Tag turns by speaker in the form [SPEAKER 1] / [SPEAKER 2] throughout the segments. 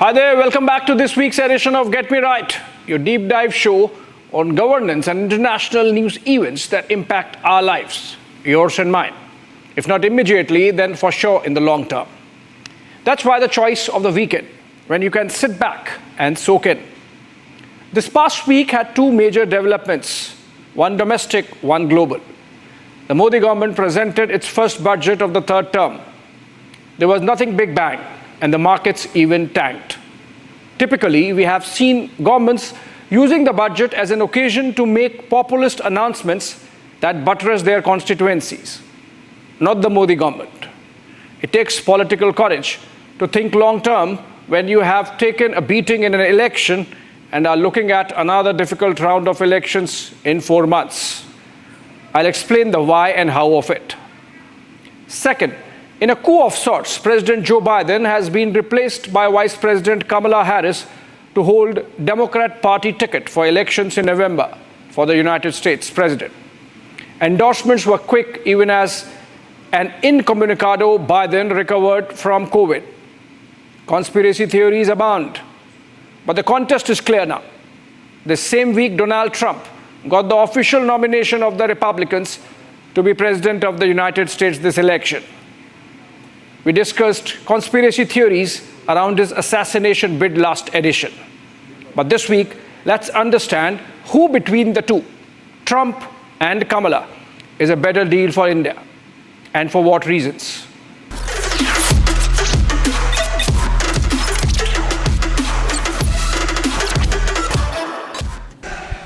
[SPEAKER 1] Hi there, welcome back to this week's edition of Get Me Right, your deep dive show on governance and international news events that impact our lives, yours and mine. If not immediately, then for sure in the long term. That's why the choice of the weekend, when you can sit back and soak in. This past week had two major developments, one domestic, one global. The Modi government presented its first budget of the third term. There was nothing big bang, and the markets even tanked. Typically, we have seen governments using the budget as an occasion to make populist announcements that buttress their constituencies. Not the Modi government. It takes political courage to think long term when you have taken a beating in an election and are looking at another difficult round of elections in 4 months. I'll explain the why and how of it. Second, in a coup of sorts, President Joe Biden has been replaced by Vice President Kamala Harris to hold Democrat Party ticket for elections in November for the United States President. Endorsements were quick even as an incommunicado Biden recovered from COVID. Conspiracy theories abound. But the contest is clear now. The same week, Donald Trump got the official nomination of the Republicans to be President of the United States this election. We discussed conspiracy theories around his assassination bid last edition. But this week, let's understand who between the two, Trump and Kamala, is a better deal for India, and for what reasons.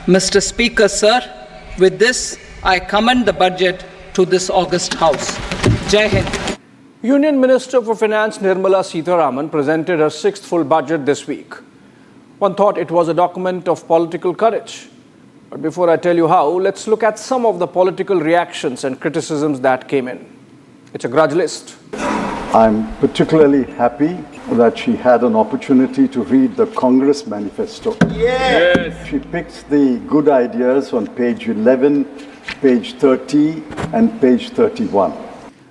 [SPEAKER 2] Mr. Speaker, sir, with this, I commend the budget to this august House. Jai Hind.
[SPEAKER 1] Union Minister for Finance Nirmala Sitharaman presented her sixth full budget this week. One thought it was a document of political courage. But before I tell you how, let's look at some of the political reactions and criticisms that came in. It's a grudge list.
[SPEAKER 3] I'm particularly happy that she had an opportunity to read the Congress manifesto. Yes. She picks the good ideas on page 11, page 30, and page 31.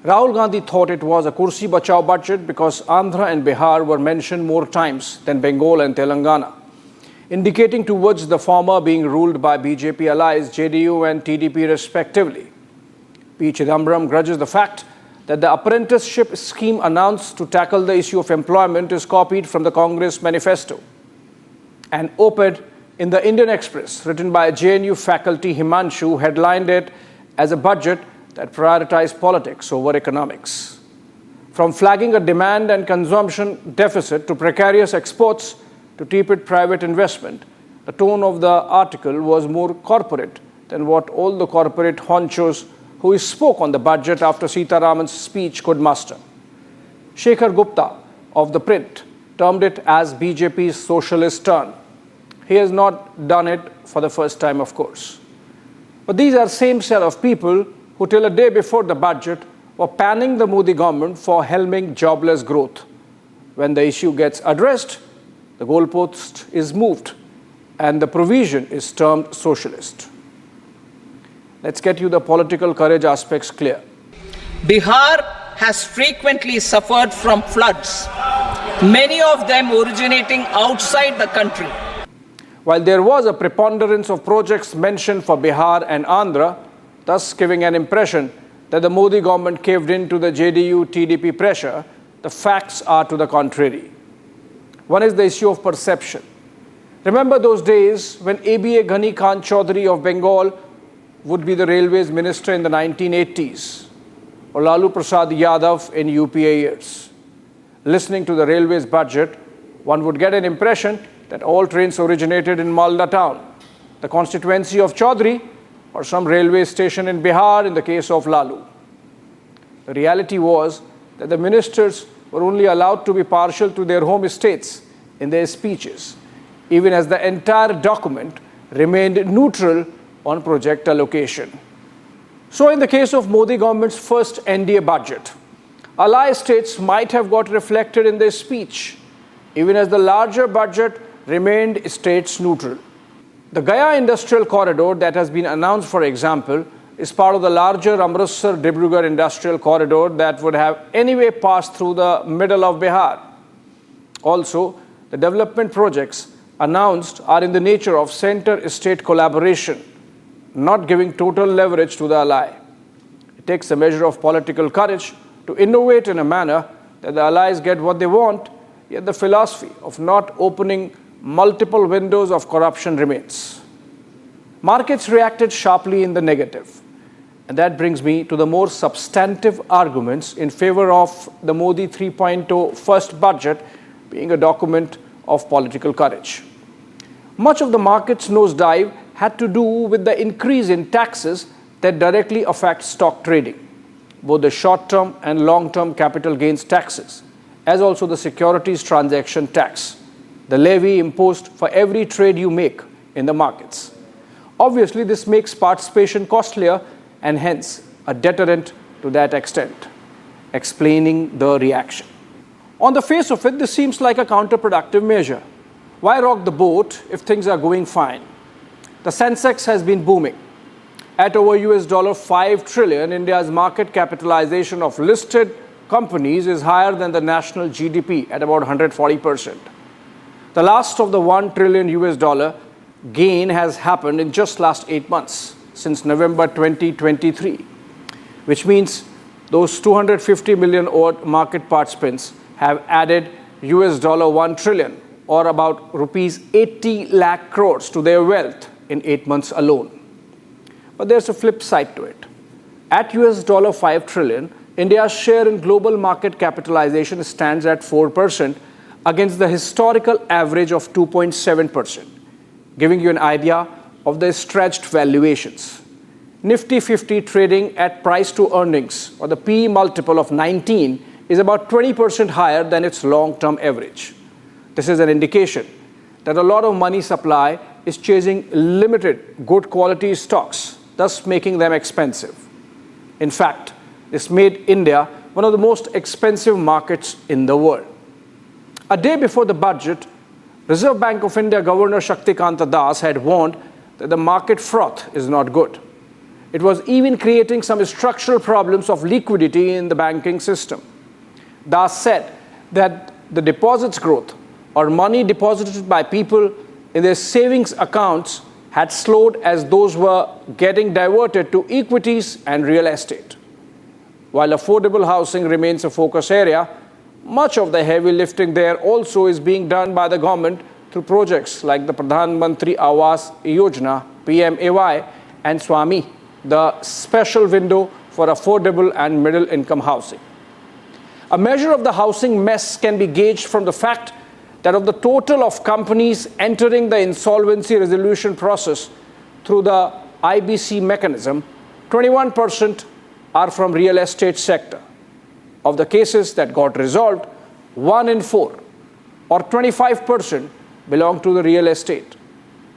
[SPEAKER 1] Rahul Gandhi thought it was a Kursi Bachao budget because Andhra and Bihar were mentioned more times than Bengal and Telangana, indicating towards the former being ruled by BJP allies JDU and TDP respectively. P. Chidambaram grudges the fact that the apprenticeship scheme announced to tackle the issue of employment is copied from the Congress manifesto. An op-ed in the Indian Express written by JNU faculty Himanshu headlined it as a budget that prioritized politics over economics. From flagging a demand and consumption deficit to precarious exports to tepid private investment, the tone of the article was more corporate than what all the corporate honchos who spoke on the budget after Sitharaman's speech could muster. Shekhar Gupta of The Print termed it as BJP's socialist turn. He has not done it for the first time, of course. But these are same set of people who till a day before the budget were panning the Modi government for helming jobless growth. When the issue gets addressed, the goalpost is moved and the provision is termed socialist. Let's get you the political courage aspects clear.
[SPEAKER 2] Bihar has frequently suffered from floods, many of them originating outside the country.
[SPEAKER 1] While there was a preponderance of projects mentioned for Bihar and Andhra, thus giving an impression that the Modi government caved in to the JDU-TDP pressure, the facts are to the contrary. One is the issue of perception. Remember those days when ABA Ghani Khan Chaudhary of Bengal would be the railways minister in the 1980s, or Lalu Prasad Yadav in UPA years. Listening to the railways budget, one would get an impression that all trains originated in Malda town, the constituency of Chaudhary, or some railway station in Bihar in the case of Lalu. The reality was that the ministers were only allowed to be partial to their home states in their speeches, even as the entire document remained neutral on project allocation. So in the case of Modi government's first NDA budget, ally states might have got reflected in their speech, even as the larger budget remained states neutral. The Gaya Industrial Corridor that has been announced, for example, is part of the larger Amritsar-Dibrugarh Industrial Corridor that would have anyway passed through the middle of Bihar. Also, the development projects announced are in the nature of center-state collaboration, not giving total leverage to the ally. It takes a measure of political courage to innovate in a manner that the allies get what they want, yet the philosophy of not opening multiple windows of corruption remains. Markets reacted sharply in the negative. And that brings me to the more substantive arguments in favor of the Modi 3.0 first budget being a document of political courage. Much of the market's nosedive had to do with the increase in taxes that directly affect stock trading, both the short-term and long-term capital gains taxes, as also the securities transaction tax, the levy imposed for every trade you make in the markets. Obviously, this makes participation costlier and hence a deterrent to that extent, explaining the reaction. On the face of it, this seems like a counterproductive measure. Why rock the boat if things are going fine? The Sensex has been booming. At over $5 trillion, India's market capitalization of listed companies is higher than the national GDP at about 140%. The last of the $1 trillion gain has happened in just last 8 months, since November 2023, which means those 250 million odd market participants have added $1 trillion or about rupees 80 lakh crores to their wealth in 8 months alone. But there's a flip side to it. At $5 trillion, India's share in global market capitalization stands at 4% against the historical average of 2.7%, giving you an idea of the stretched valuations. Nifty 50 trading at price to earnings, or the PE multiple of 19, is about 20% higher than its long-term average. This is an indication that a lot of money supply is chasing limited good quality stocks, thus making them expensive. In fact, this made India one of the most expensive markets in the world. A day before the budget, Reserve Bank of India Governor Shaktikanta Das had warned that the market froth is not good. It was even creating some structural problems of liquidity in the banking system. Das said that the deposits growth, or money deposited by people in their savings accounts, had slowed as those were getting diverted to equities and real estate. While affordable housing remains a focus area, much of the heavy lifting there also is being done by the government through projects like the Pradhan Mantri Awas Yojana, PMAY, and Swami, the special window for affordable and middle income housing. A measure of the housing mess can be gauged from the fact that of the total of companies entering the insolvency resolution process through the IBC mechanism, 21% are from real estate sector. Of the cases that got resolved, 1 in 4, or 25%, belong to the real estate.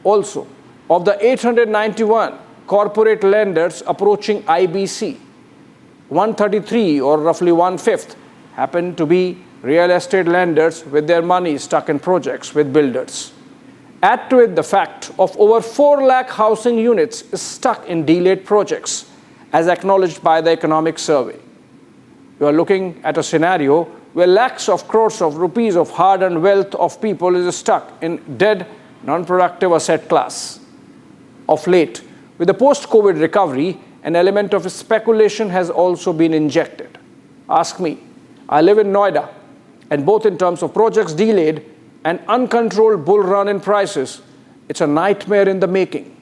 [SPEAKER 1] Also, of the 891 corporate lenders approaching IBC, 133, or roughly 1/5, happen to be real estate lenders with their money stuck in projects with builders. Add to it the fact of over 4 lakh housing units stuck in delayed projects, as acknowledged by the economic survey. You are looking at a scenario where lakhs of crores of rupees of hard-earned wealth of people is stuck in dead, non-productive asset class. Of late, with the post-COVID recovery, an element of speculation has also been injected. Ask me, I live in Noida, and both in terms of projects delayed and uncontrolled bull run in prices, it's a nightmare in the making.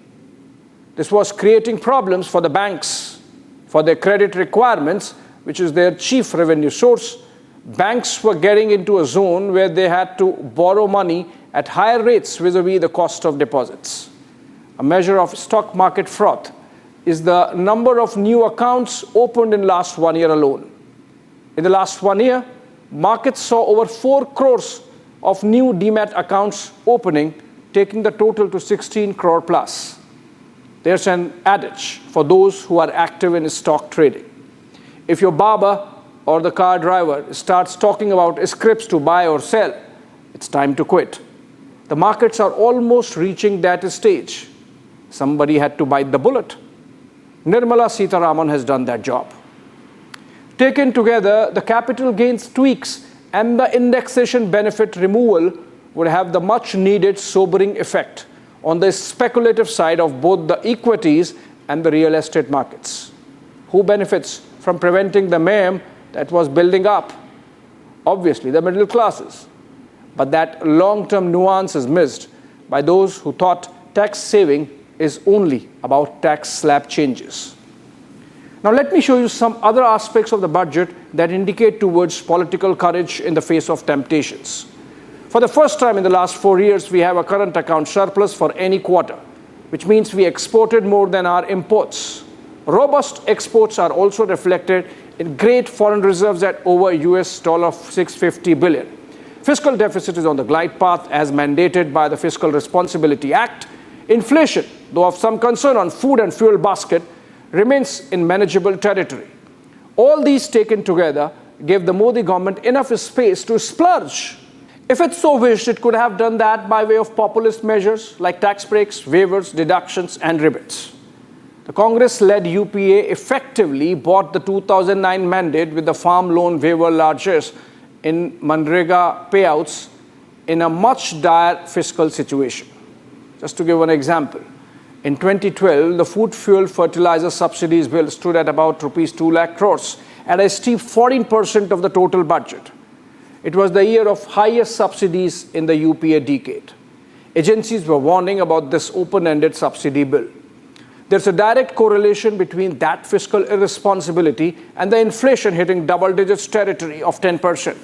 [SPEAKER 1] This was creating problems for the banks, for their credit requirements, which is their chief revenue source. Banks were getting into a zone where they had to borrow money at higher rates vis-a-vis the cost of deposits. A measure of stock market froth is the number of new accounts opened in last 1 year alone. In the last 1 year, markets saw over 4 crores of new demat accounts opening, taking the total to 16 crore plus. There's an adage for those who are active in stock trading. If your barber or the car driver starts talking about scripts to buy or sell, it's time to quit. The markets are almost reaching that stage. Somebody had to bite the bullet. Nirmala Sitharaman has done that job. Taken together, the capital gains tweaks and the indexation benefit removal would have the much needed sobering effect on the speculative side of both the equities and the real estate markets. Who benefits from preventing the mayhem that was building up? Obviously, the middle classes. But that long-term nuance is missed by those who thought tax saving is only about tax slab changes. Now let me show you some other aspects of the budget that indicate towards political courage in the face of temptations. For the first time in the last 4 years, we have a current account surplus for any quarter, which means we exported more than our imports. Robust exports are also reflected in great foreign reserves at over US $650 billion. Fiscal deficit is on the glide path as mandated by the Fiscal Responsibility Act. Inflation, though of some concern on food and fuel basket, remains in manageable territory. All these taken together give the Modi government enough space to splurge. If it so wished, it could have done that by way of populist measures like tax breaks, waivers, deductions, and rebates. The Congress-led UPA effectively bought the 2009 mandate with the farm loan waiver largesse in Manrega payouts in a much dire fiscal situation. Just to give an example, in 2012, the food fuel fertilizer subsidies bill stood at about rupees 2 lakh crores, at a steep 14% of the total budget. It was the year of highest subsidies in the UPA decade. Agencies were warning about this open-ended subsidy bill. There's a direct correlation between that fiscal irresponsibility and the inflation hitting double digits territory of 10%.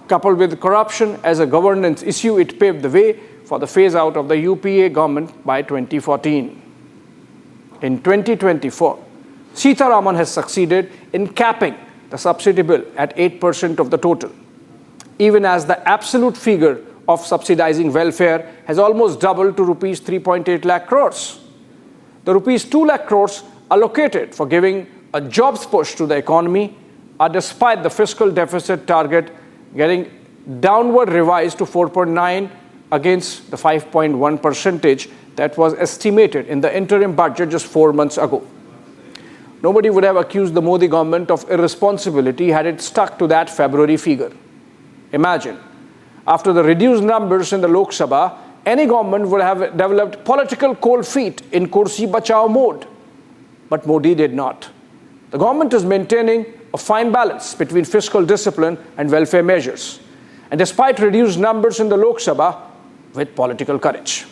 [SPEAKER 1] Coupled with corruption as a governance issue, it paved the way for the phase-out of the UPA government by 2014. In 2024, Sitharaman has succeeded in capping the subsidy bill at 8% of the total, even as the absolute figure of subsidizing welfare has almost doubled to rupees 3.8 lakh crores. The rupees 2 lakh crores allocated for giving a jobs push to the economy are, despite the fiscal deficit target getting downward revised to 4.9 against the 5.1% that was estimated in the interim budget just 4 months ago. Nobody would have accused the Modi government of irresponsibility had it stuck to that February figure. Imagine, after the reduced numbers in the Lok Sabha, any government would have developed political cold feet in Kursi Bachao mode. But Modi did not. The government is maintaining a fine balance between fiscal discipline and welfare measures, and despite reduced numbers in the Lok Sabha, with political courage.